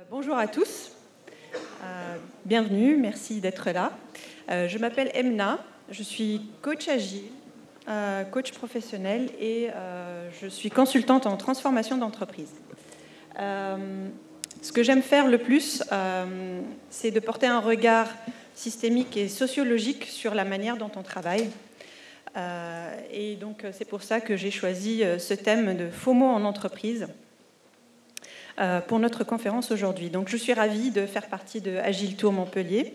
Bonjour à tous, bienvenue, merci d'être là. Je m'appelle Emna, je suis coach agile, coach professionnel et je suis consultante en transformation d'entreprise. Ce que j'aime faire le plus, c'est de porter un regard systémique et sociologique sur la manière dont on travaille. Et donc c'est pour ça que j'ai choisi ce thème de FOMO en entreprise pour notre conférence aujourd'hui. Donc je suis ravie de faire partie de Agile Tour Montpellier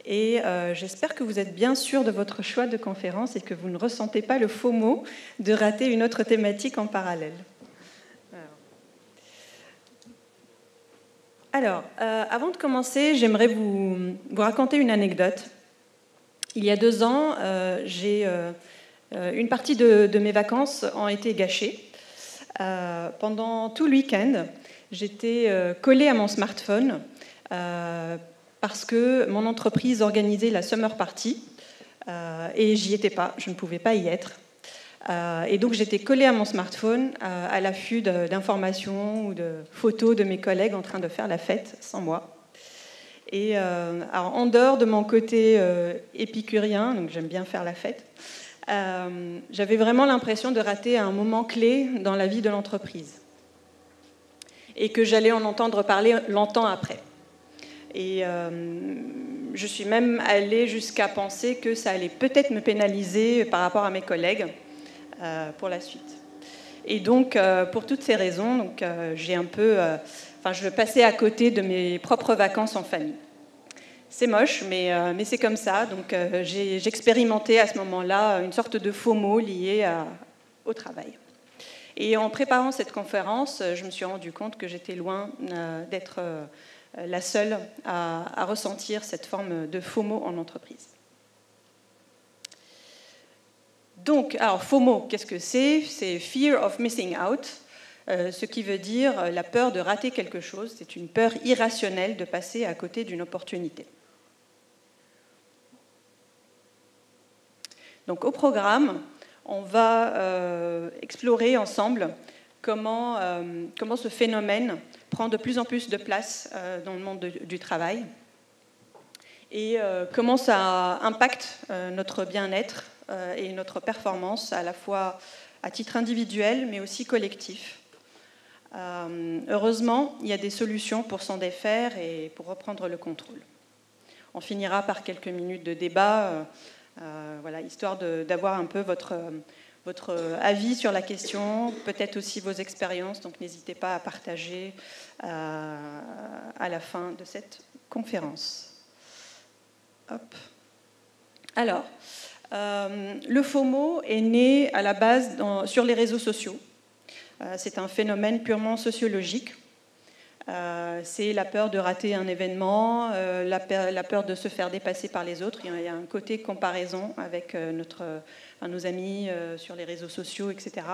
et j'espère que vous êtes bien sûr de votre choix de conférence et que vous ne ressentez pas le FOMO de rater une autre thématique en parallèle. Alors, avant de commencer, j'aimerais vous raconter une anecdote. Il y a 2 ans, une partie de mes vacances ont été gâchées. Pendant tout le week-end, j'étais collée à mon smartphone parce que mon entreprise organisait la Summer Party et j'y étais pas, je ne pouvais pas y être. Et donc j'étais collée à mon smartphone à l'affût d'informations ou de photos de mes collègues en train de faire la fête sans moi. Et alors, en dehors de mon côté épicurien, donc j'aime bien faire la fête, j'avais vraiment l'impression de rater un moment clé dans la vie de l'entreprise et que j'allais en entendre parler longtemps après. Et je suis même allée jusqu'à penser que ça allait peut-être me pénaliser par rapport à mes collègues pour la suite. Et donc, pour toutes ces raisons, donc, je passais à côté de mes propres vacances en famille. C'est moche, mais c'est comme ça. Donc, j'expérimentais à ce moment-là une sorte de FOMO lié au travail. Et en préparant cette conférence, je me suis rendu compte que j'étais loin d'être la seule à ressentir cette forme de FOMO en entreprise. Donc, alors FOMO, qu'est-ce que c'est ? C'est Fear of Missing Out, ce qui veut dire la peur de rater quelque chose. C'est une peur irrationnelle de passer à côté d'une opportunité. Donc, au programme, on va explorer ensemble comment ce phénomène prend de plus en plus de place dans le monde du travail et comment ça impacte notre bien-être et notre performance, à la fois à titre individuel, mais aussi collectif. Heureusement, il y a des solutions pour s'en défaire et pour reprendre le contrôle. On finira par quelques minutes de débat, histoire d'avoir un peu votre avis sur la question, peut-être aussi vos expériences, donc n'hésitez pas à partager à la fin de cette conférence. Hop. Alors, le FOMO est né à la base sur les réseaux sociaux. C'est un phénomène purement sociologique. C'est la peur de rater un événement, la peur de se faire dépasser par les autres. Il y a un côté comparaison avec nos amis sur les réseaux sociaux, etc.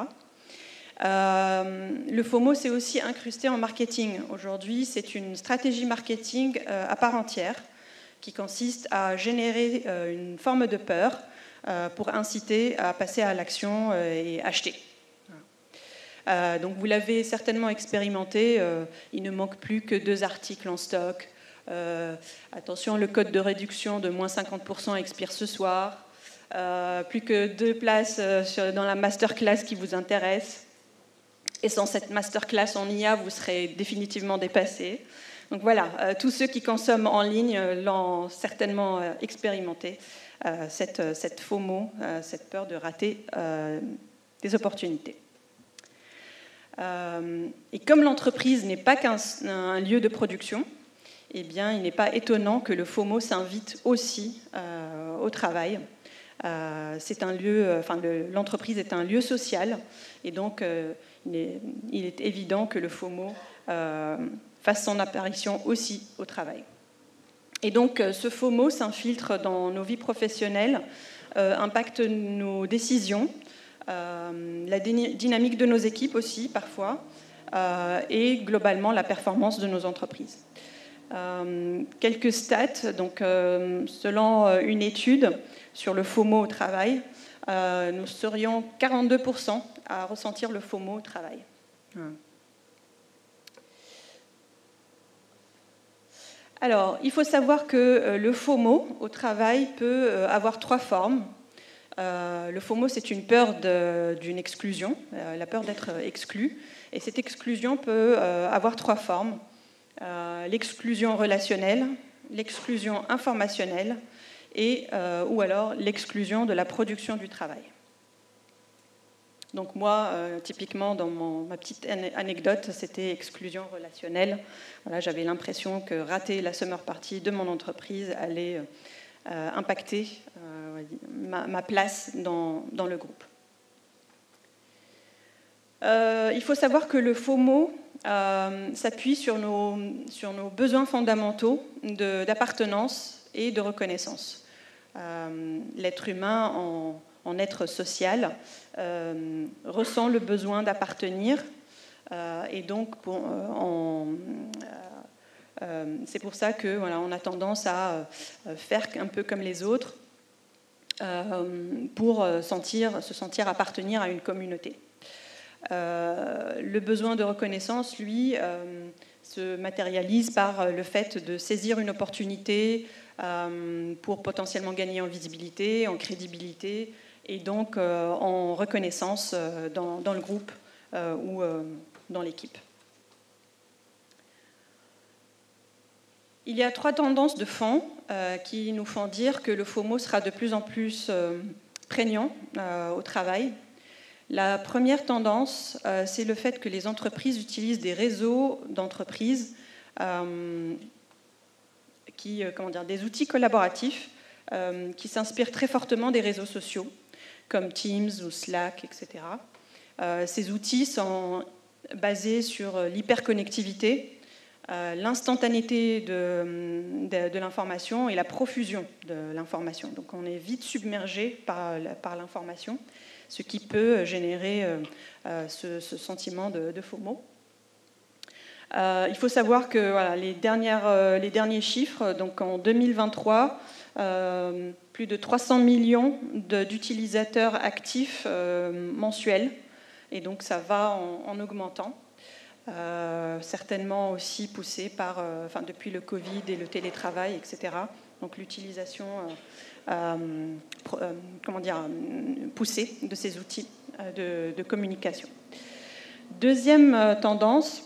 Le FOMO s'est aussi incrusté en marketing. Aujourd'hui, c'est une stratégie marketing à part entière qui consiste à générer une forme de peur pour inciter à passer à l'action et acheter. Donc vous l'avez certainement expérimenté, il ne manque plus que 2 articles en stock. Attention, le code de réduction de moins 50% expire ce soir. Plus que 2 places dans la masterclass qui vous intéresse. Et sans cette masterclass en IA, vous serez définitivement dépassé. Donc voilà, tous ceux qui consomment en ligne l'ont certainement expérimenté, cette FOMO, cette peur de rater des opportunités. Et comme l'entreprise n'est pas qu'un lieu de production, eh bien, il n'est pas étonnant que le FOMO s'invite aussi au travail. L'entreprise est un lieu social, et donc il est évident que le FOMO fasse son apparition aussi au travail. Et donc, ce FOMO s'infiltre dans nos vies professionnelles, impacte nos décisions, la dynamique de nos équipes aussi, parfois, et globalement la performance de nos entreprises. Quelques stats, donc, selon une étude sur le FOMO au travail, nous serions 42% à ressentir le FOMO au travail. Alors, il faut savoir que le FOMO au travail peut avoir 3 formes. Le FOMO, c'est une peur d'une exclusion, la peur d'être exclu. Et cette exclusion peut avoir 3 formes. L'exclusion relationnelle, l'exclusion informationnelle ou alors l'exclusion de la production du travail. Donc moi, typiquement, dans ma petite anecdote, c'était exclusion relationnelle. Voilà, j'avais l'impression que rater la summer party de mon entreprise allait impacter ma place dans le groupe. Il faut savoir que le FOMO s'appuie sur nos besoins fondamentaux d'appartenance et de reconnaissance. L'être humain, en être social, ressent le besoin d'appartenir et donc c'est pour ça que voilà, on a tendance à faire un peu comme les autres pour se sentir appartenir à une communauté. Le besoin de reconnaissance, lui, se matérialise par le fait de saisir une opportunité pour potentiellement gagner en visibilité, en crédibilité et donc en reconnaissance dans le groupe ou dans l'équipe. Il y a 3 tendances de fond qui nous font dire que le FOMO sera de plus en plus prégnant au travail. La première tendance, c'est le fait que les entreprises utilisent des réseaux d'entreprises, des outils collaboratifs qui s'inspirent très fortement des réseaux sociaux, comme Teams ou Slack, etc. Ces outils sont basés sur l'hyperconnectivité, l'instantanéité de l'information et la profusion de l'information. Donc on est vite submergé par l'information, ce qui peut générer ce sentiment de FOMO. Il faut savoir que voilà, les derniers chiffres, donc en 2023, plus de 300 millions d'utilisateurs actifs mensuels, et donc ça va en augmentant. Certainement aussi poussé depuis le Covid et le télétravail, etc. Donc l'utilisation poussée de ces outils de communication. Deuxième tendance,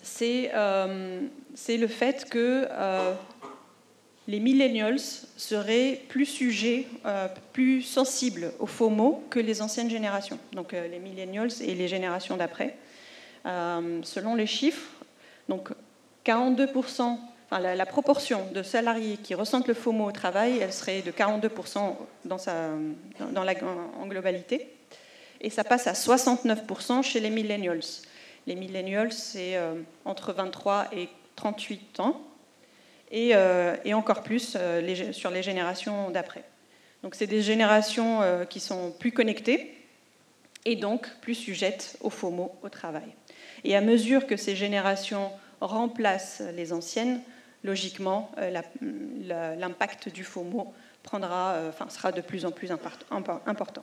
c'est le fait que les millennials seraient plus sujets, plus sensibles au FOMO que les anciennes générations, donc les millennials et les générations d'après. Selon les chiffres, donc 42%, la proportion de salariés qui ressentent le FOMO au travail, elle serait de 42% en globalité, et ça passe à 69% chez les millennials. Les millennials, c'est entre 23 et 38 ans, et encore plus sur les générations d'après. Donc c'est des générations qui sont plus connectées, et donc plus sujettes au FOMO au travail. Et à mesure que ces générations remplacent les anciennes, logiquement, l'impact du FOMO sera de plus en plus important.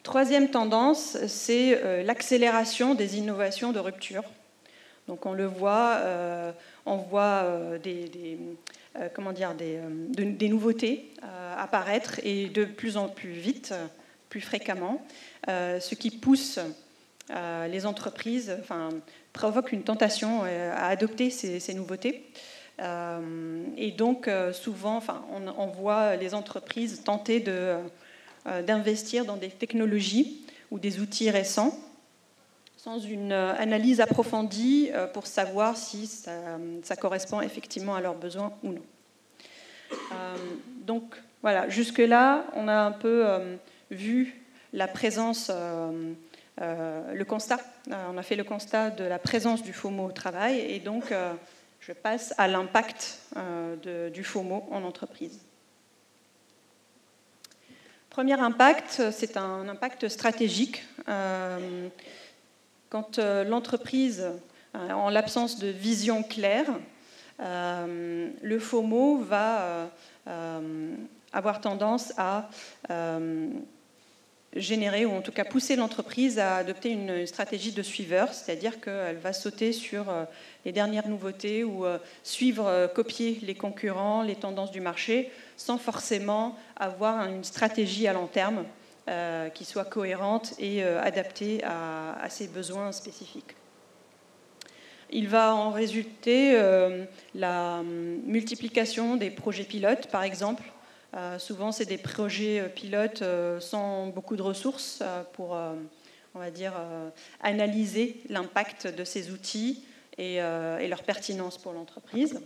Troisième tendance, c'est l'accélération des innovations de rupture. Donc on le voit, on voit des nouveautés apparaître et de plus en plus vite, plus fréquemment, ce qui pousse les entreprises, provoque une tentation à adopter ces nouveautés. Et donc souvent, on voit les entreprises tenter d'investir dans des technologies ou des outils récents sans une analyse approfondie pour savoir si ça correspond effectivement à leurs besoins ou non. Donc voilà, jusque-là, on a un peu vu la présence, le constat. On a fait le constat de la présence du FOMO au travail, et donc je passe à l'impact du FOMO en entreprise. Premier impact, c'est un impact stratégique. Quand l'entreprise, en l'absence de vision claire, le FOMO va avoir tendance à générer, ou en tout cas pousser l'entreprise à adopter une stratégie de suiveur, c'est-à-dire qu'elle va sauter sur les dernières nouveautés ou suivre, copier les concurrents, les tendances du marché, sans forcément avoir une stratégie à long terme qui soit cohérente et adaptée à ses besoins spécifiques. Il va en résulter la multiplication des projets pilotes, par exemple. Souvent, c'est des projets pilotes sans beaucoup de ressources pour, on va dire, analyser l'impact de ces outils et leur pertinence pour l'entreprise.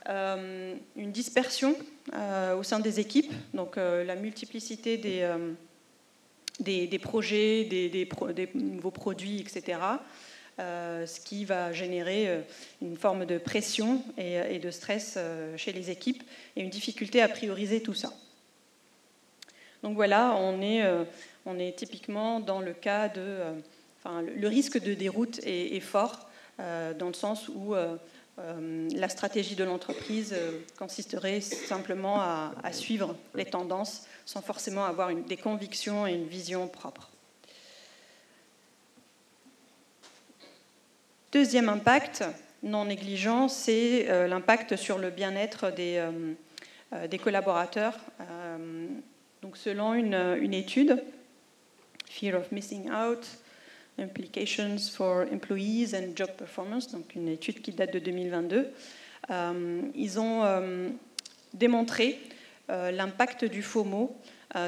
Une dispersion au sein des équipes, donc la multiplicité des projets, des nouveaux produits, etc., ce qui va générer une forme de pression et de stress chez les équipes et une difficulté à prioriser tout ça. Donc voilà, on est typiquement dans le cas de... le risque de déroute est fort dans le sens où la stratégie de l'entreprise consisterait simplement à suivre les tendances sans forcément avoir des convictions et une vision propre. Deuxième impact non négligeant, c'est l'impact sur le bien-être des collaborateurs. Donc selon une étude, Fear of Missing Out, Implications for Employees and Job Performance, donc une étude qui date de 2022, ils ont démontré l'impact du FOMO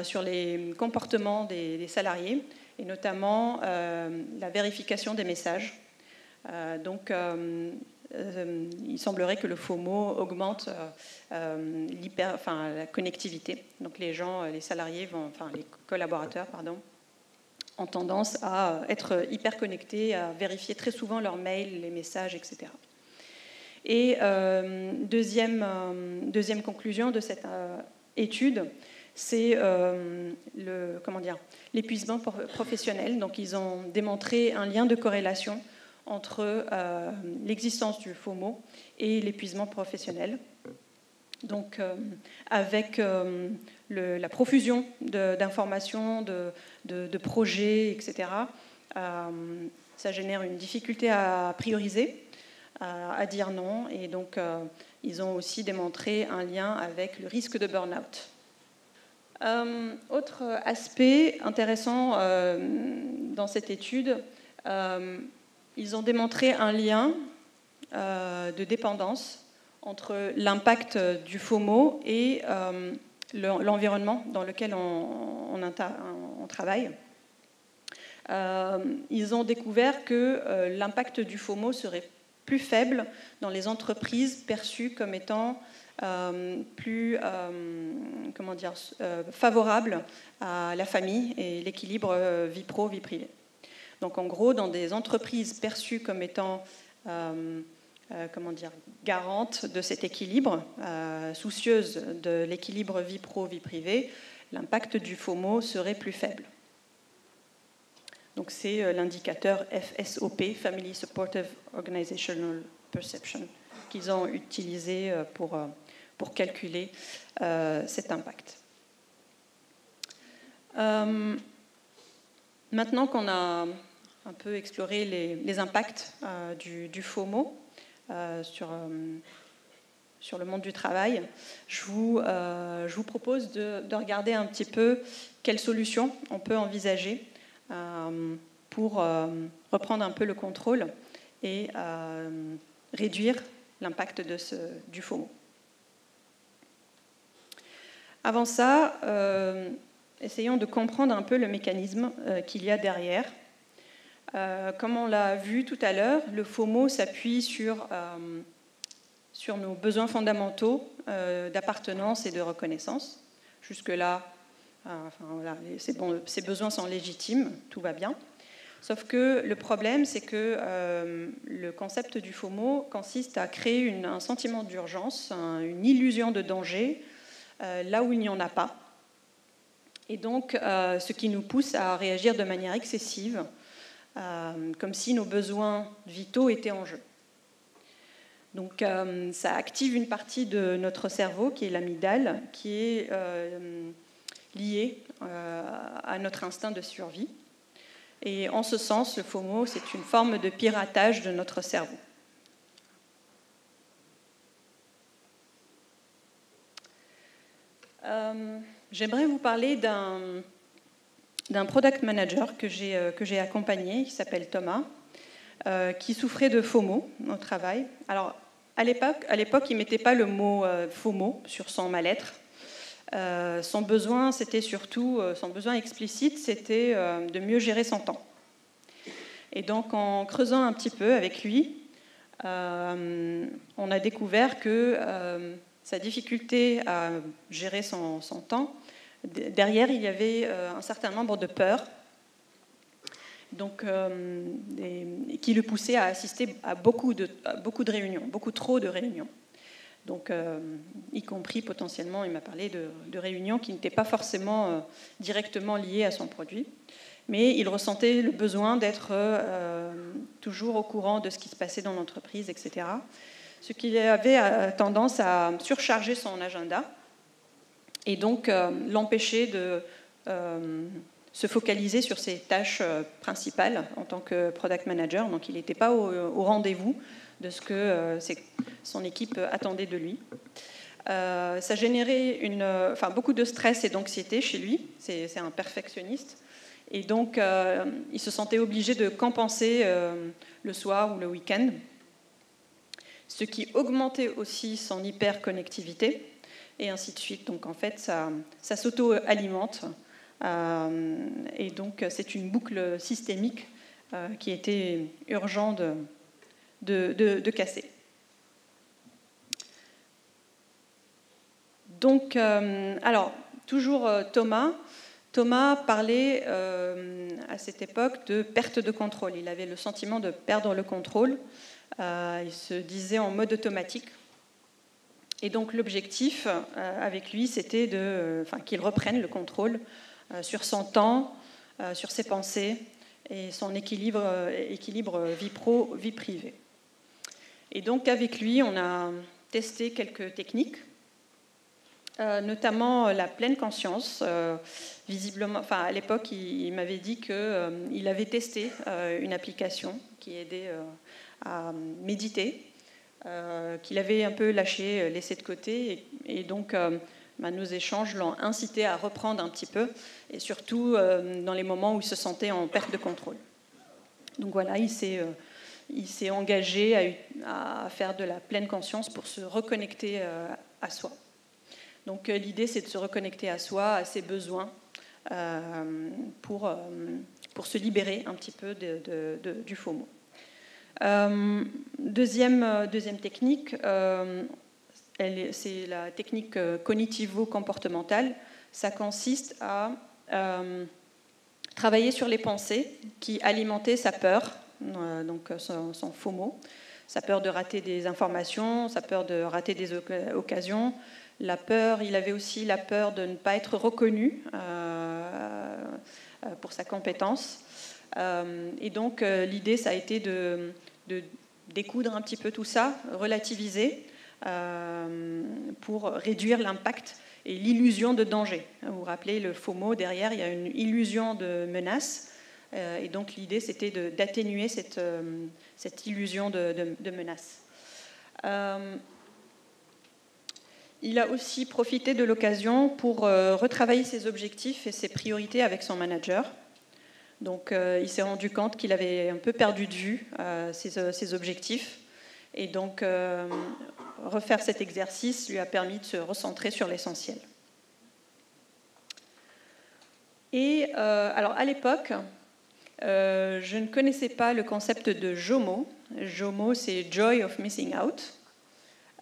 sur les comportements des salariés, et notamment la vérification des messages. Donc, il semblerait que le FOMO augmente la connectivité. Donc, les salariés les collaborateurs, ont tendance à être hyper connectés, à vérifier très souvent leurs mails, les messages, etc. Et deuxième conclusion de cette étude, c'est l'épuisement professionnel. Donc, ils ont démontré un lien de corrélation entre l'existence du FOMO et l'épuisement professionnel. Donc, avec la profusion d'informations, de projets, etc., ça génère une difficulté à prioriser, à dire non, et donc ils ont aussi démontré un lien avec le risque de burn-out. Autre aspect intéressant dans cette étude, ils ont démontré un lien de dépendance entre l'impact du FOMO et l'environnement dans lequel on travaille. Ils ont découvert que l'impact du FOMO serait plus faible dans les entreprises perçues comme étant plus favorables à la famille et l'équilibre vie pro, vie privée. Donc en gros, dans des entreprises perçues comme étant garantes de cet équilibre, soucieuses de l'équilibre vie pro, vie privée, l'impact du FOMO serait plus faible. Donc c'est l'indicateur FSOP, Family Supportive Organizational Perception, qu'ils ont utilisé pour calculer cet impact. Maintenant qu'on a un peu exploré les impacts du FOMO sur le monde du travail, je vous propose de regarder un petit peu quelles solutions on peut envisager pour reprendre un peu le contrôle et réduire l'impact du FOMO. Avant ça, essayons de comprendre un peu le mécanisme qu'il y a derrière. Comme on l'a vu tout à l'heure, le FOMO s'appuie sur nos besoins fondamentaux d'appartenance et de reconnaissance. Jusque-là, ces besoins sont légitimes, tout va bien. Sauf que le problème, c'est que le concept du FOMO consiste à créer un sentiment d'urgence, une illusion de danger, là où il n'y en a pas. Et donc, ce qui nous pousse à réagir de manière excessive, comme si nos besoins vitaux étaient en jeu. Donc, ça active une partie de notre cerveau, qui est l'amygdale, qui lié à notre instinct de survie. Et en ce sens, le FOMO, c'est une forme de piratage de notre cerveau. J'aimerais vous parler d'un product manager que j'ai accompagné, qui s'appelle Thomas, qui souffrait de FOMO au travail. Alors, à l'époque, il ne mettait pas le mot FOMO sur son mal-être. Son besoin, c'était surtout, son besoin explicite, c'était de mieux gérer son temps. Et donc, en creusant un petit peu avec lui, on a découvert que sa difficulté à gérer son temps, derrière, il y avait un certain nombre de peurs, donc, qui le poussaient à assister à beaucoup de réunions, beaucoup trop de réunions. Donc, y compris potentiellement, il m'a parlé de réunions qui n'étaient pas forcément directement liées à son produit, mais il ressentait le besoin d'être toujours au courant de ce qui se passait dans l'entreprise, etc. Ce qui avait tendance à surcharger son agenda et donc l'empêcher de se focaliser sur ses tâches principales en tant que product manager. Donc il n'était pas au rendez-vous de ce que son équipe attendait de lui. Ça générait beaucoup de stress et d'anxiété chez lui. C'est un perfectionniste. Et donc, il se sentait obligé de compenser le soir ou le week-end, ce qui augmentait aussi son hyperconnectivité, et ainsi de suite. Donc, en fait, ça s'auto-alimente. Et donc, c'est une boucle systémique qui était urgent de casser. Donc, alors, toujours Thomas parlait à cette époque de perte de contrôle. Il avait le sentiment de perdre le contrôle. Il se disait en mode automatique. Et donc l'objectif avec lui, c'était qu'il reprenne le contrôle sur son temps, sur ses pensées et son équilibre vie pro, vie privée. Et donc avec lui, on a testé quelques techniques, notamment la pleine conscience. Visiblement, à l'époque, il m'avait dit qu'il avait testé une application qui aidait à méditer, qu'il avait un peu laissé de côté, et donc nos échanges l'ont incité à reprendre un petit peu, et surtout dans les moments où il se sentait en perte de contrôle. Donc voilà, il s'est engagé à faire de la pleine conscience pour se reconnecter à soi. Donc l'idée, c'est de se reconnecter à soi, à ses besoins, pour se libérer un petit peu du FOMO. Deuxième technique, c'est la technique cognitivo-comportementale. Ça consiste à travailler sur les pensées qui alimentaient sa peur, donc son FOMO, sa peur de rater des informations, sa peur de rater des occasions. La peur, il avait aussi la peur de ne pas être reconnu pour sa compétence. Et donc, l'idée, ça a été de découdre un petit peu tout ça, relativiser, pour réduire l'impact et l'illusion de danger. Vous vous rappelez, le FOMO, derrière, il y a une illusion de menace. Et donc, l'idée, c'était d'atténuer cette illusion de menace. Il a aussi profité de l'occasion pour retravailler ses objectifs et ses priorités avec son manager. Donc, il s'est rendu compte qu'il avait un peu perdu de vue ses objectifs. Et donc, refaire cet exercice lui a permis de se recentrer sur l'essentiel. Et alors, à l'époque, je ne connaissais pas le concept de JOMO. JOMO, c'est Joy of Missing Out.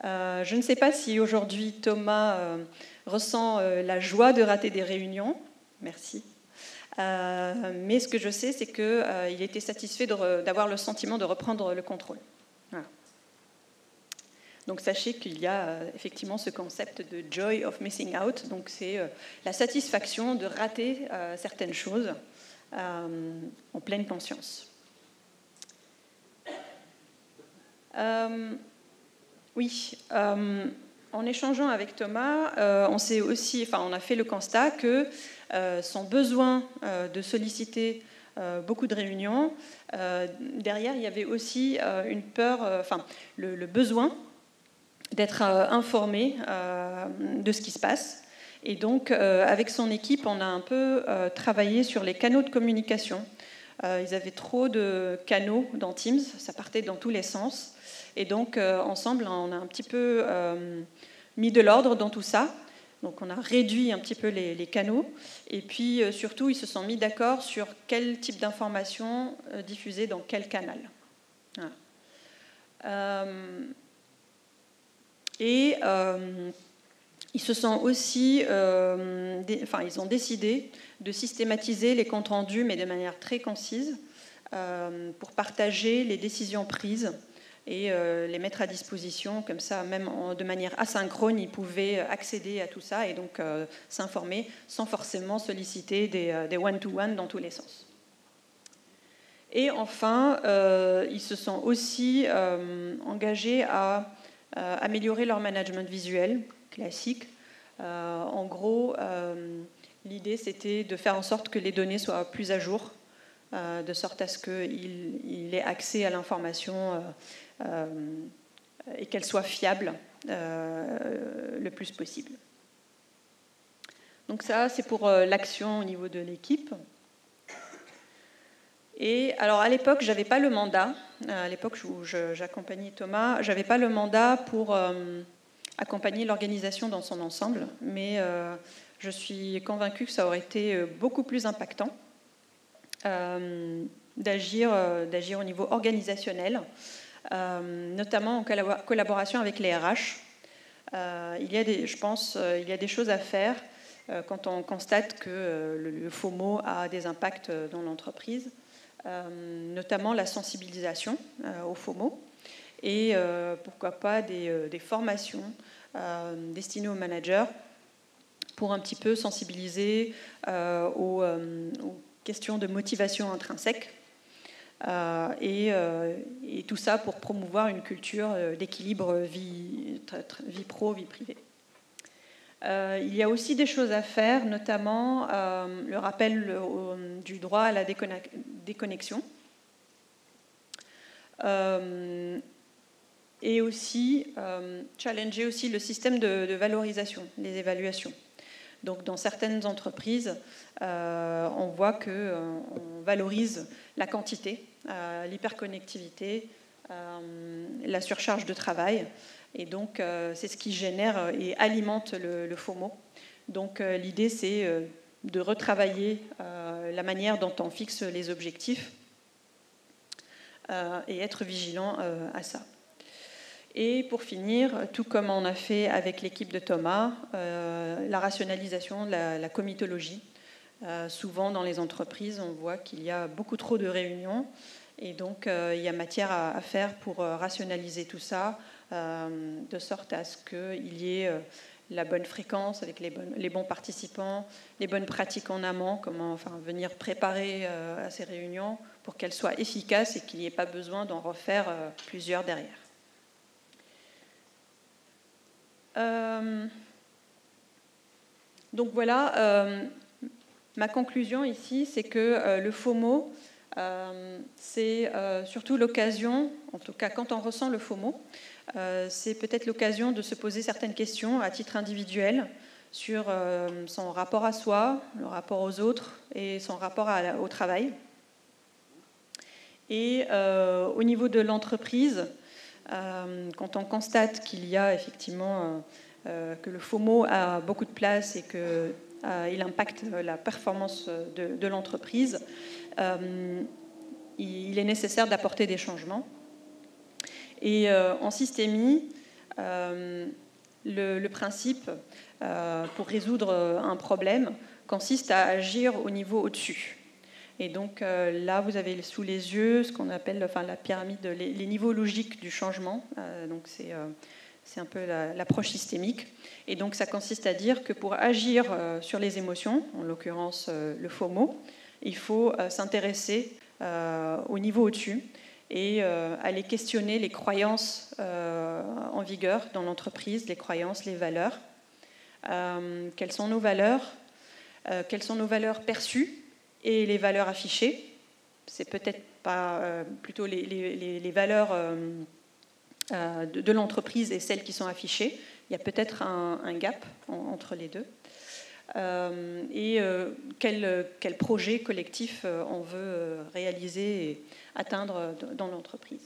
Je ne sais pas si aujourd'hui Thomas ressent la joie de rater des réunions. Merci. Mais ce que je sais, c'est qu'il était satisfait d'avoir le sentiment de reprendre le contrôle. Voilà. Donc sachez qu'il y a effectivement ce concept de joy of missing out. Donc c'est la satisfaction de rater certaines choses en pleine conscience. Oui. en échangeant avec Thomas, on a fait le constat que son besoin de solliciter beaucoup de réunions, derrière il y avait aussi une peur, le besoin d'être informé de ce qui se passe. Et donc avec son équipe, on a un peu travaillé sur les canaux de communication. Ils avaient trop de canaux dans Teams, ça partait dans tous les sens. Et donc, ensemble, on a un petit peu mis de l'ordre dans tout ça. Donc, on a réduit un petit peu les canaux. Et puis, surtout, ils se sont mis d'accord sur quel type d'information diffuser dans quel canal. Voilà. Ils se sont aussi, ils ont décidé de systématiser les comptes rendus, mais de manière très concise, pour partager les décisions prises et les mettre à disposition, comme ça, même de manière asynchrone, ils pouvaient accéder à tout ça et donc s'informer sans forcément solliciter des one-to-one dans tous les sens. Et enfin, ils se sont aussi engagés à améliorer leur management visuel classique. En gros, l'idée, c'était de faire en sorte que les données soient plus à jour, de sorte à ce qu'il ait accès à l'information et qu'elle soit fiable le plus possible. Donc ça, c'est pour l'action au niveau de l'équipe. Et alors à l'époque, j'avais pas le mandat. À l'époque où j'accompagnais Thomas, j'avais pas le mandat pour accompagner l'organisation dans son ensemble, mais je suis convaincue que ça aurait été beaucoup plus impactant d'agir au niveau organisationnel, notamment en collaboration avec les RH. Je pense qu'il y a des choses à faire quand on constate que le FOMO a des impacts dans l'entreprise, notamment la sensibilisation au FOMO et pourquoi pas des formations destinées aux managers pour un petit peu sensibiliser aux questions de motivation intrinsèque et tout ça pour promouvoir une culture d'équilibre vie pro, vie privée. Il y a aussi des choses à faire, notamment le rappel du droit à la déconnexion et aussi challenger aussi le système de valorisation, les évaluations. Donc dans certaines entreprises, on voit qu'on valorise la quantité, l'hyperconnectivité, la surcharge de travail. Et donc, c'est ce qui génère et alimente le FOMO. Donc, l'idée, c'est de retravailler la manière dont on fixe les objectifs et être vigilant à ça. Et pour finir, tout comme on a fait avec l'équipe de Thomas, la rationalisation de la comitologie. Souvent, dans les entreprises, on voit qu'il y a beaucoup trop de réunions. Et donc, il y a matière à faire pour rationaliser tout ça, de sorte à ce qu'il y ait la bonne fréquence avec les bons participants, les bonnes pratiques en amont, comment venir préparer à ces réunions pour qu'elles soient efficaces et qu'il n'y ait pas besoin d'en refaire plusieurs derrière. Donc voilà, ma conclusion ici, c'est que le FOMO, c'est surtout l'occasion, en tout cas quand on ressent le FOMO, c'est peut-être l'occasion de se poser certaines questions à titre individuel sur son rapport à soi, le rapport aux autres et son rapport au travail. Et au niveau de l'entreprise, quand on constate qu'il y a effectivement que le FOMO a beaucoup de place et qu'il impacte la performance de l'entreprise, il est nécessaire d'apporter des changements. Et en systémie, le principe pour résoudre un problème consiste à agir au niveau au-dessus. Et donc là, vous avez sous les yeux ce qu'on appelle la pyramide, les niveaux logiques du changement. Donc c'est un peu l'approche systémique. Et donc ça consiste à dire que pour agir sur les émotions, en l'occurrence le FOMO, il faut s'intéresser au niveau au-dessus et aller questionner les croyances en vigueur dans l'entreprise, les croyances, les valeurs. Quelles sont nos valeurs perçues et les valeurs affichées. C'est peut-être pas plutôt les valeurs de l'entreprise et celles qui sont affichées. Il y a peut-être un gap entre les deux. Quel projet collectif on veut réaliser et atteindre dans l'entreprise.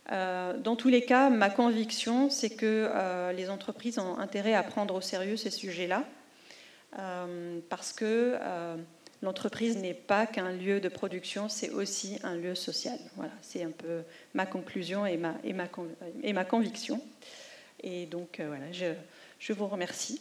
Dans tous les cas, ma conviction, c'est que les entreprises ont intérêt à prendre au sérieux ces sujets-là, parce que l'entreprise n'est pas qu'un lieu de production, c'est aussi un lieu social. Voilà, c'est un peu ma conclusion et ma conviction. Et donc, voilà, je vous remercie.